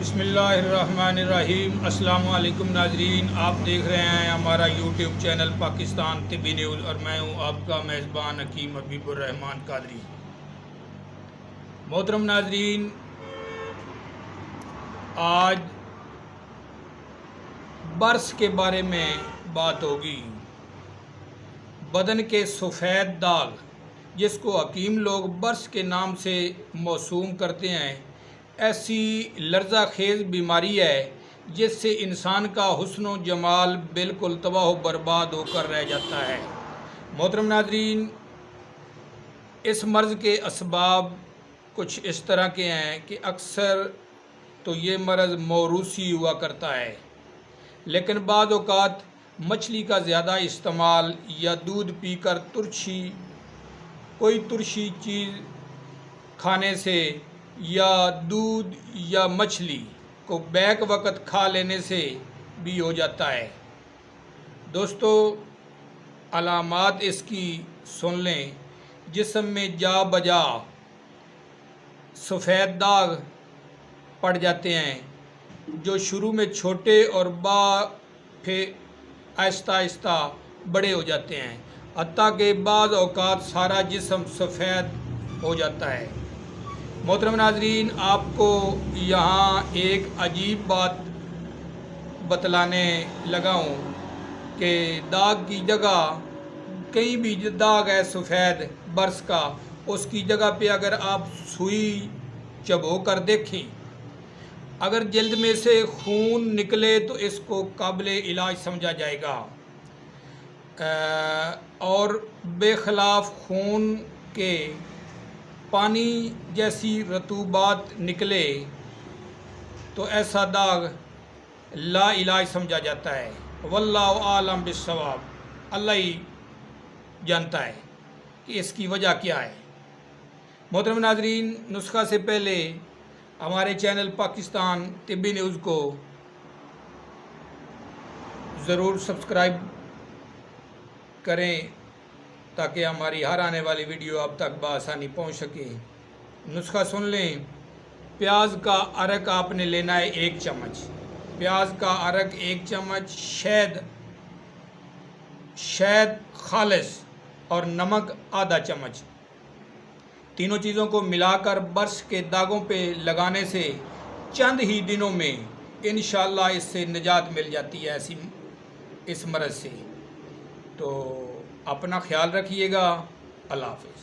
बिस्मिल्लाहिर्रहमानिर्रहीम। अस्सलाम वालेकुम नाजरीन, आप देख रहे हैं हमारा यूट्यूब चैनल पाकिस्तान तिब्बी न्यूज़ और मैं हूं आपका मेज़बान हकीम हबीबुर्रहमान कादरी। मोहतरम नाजरीन, आज बर्स के बारे में बात होगी। बदन के सफ़ेद दाग, जिसको हकीम लोग बर्स के नाम से मौसूम करते हैं, ऐसी लर्जा खेज़ बीमारी है जिससे इंसान का हुस्न जमाल बिल्कुल तबाह बर्बाद होकर रह जाता है। मोहतरम नाज़रीन, इस मर्ज़ के असबाब कुछ इस तरह के हैं कि अक्सर तो ये मर्ज़ मौरूसी हुआ करता है, लेकिन बाद औक़ात मछली का ज़्यादा इस्तेमाल या दूध पीकर कोई तुर्शी चीज़ खाने से या दूध या मछली को बैक वक़्त खा लेने से भी हो जाता है। दोस्तों, अलामात इसकी सुन लें। जिस्म में जा बजा सफ़ेद दाग पड़ जाते हैं, जो शुरू में छोटे और फिर आहिस्ता आहिस्ता बड़े हो जाते हैं, हत्ता के बाद औक़ात सारा जिस्म सफ़ेद हो जाता है। मोहतरम नाज़रीन, आपको यहाँ एक अजीब बात बतलाने लगा हूँ कि दाग की जगह कहीं भी दाग है सफ़ेद बर्स का, उसकी जगह पे अगर आप सुई चबो कर देखें, अगर जल्द में से खून निकले तो इसको काबिले इलाज समझा जाएगा, और बेखिलाफ़ खून के पानी जैसी रतूबात निकले तो ऐसा दाग ला इलाज समझा जाता है। वल्लाहु आलम बिस्सवाब। अल्लाह ही जानता है कि इसकी वजह क्या है। मोहतरम नाज़रीन, नुस्खा से पहले हमारे चैनल पाकिस्तान तिब्बी न्यूज़ को ज़रूर सब्सक्राइब करें ताकि हमारी हर आने वाली वीडियो आप तक बआसानी पहुंच सके। नुस्खा सुन लें। प्याज का अरक आपने लेना है 1 चम्मच, प्याज का अरक 1 चम्मच, शहद खालिस और नमक आधा चम्मच। तीनों चीज़ों को मिलाकर बर्स के दागों पे लगाने से चंद ही दिनों में इंशाअल्लाह इससे निजात मिल जाती है इस मर्ज़ से। तो अपना ख्याल रखिएगा। अल्लाह हाफ़िज़।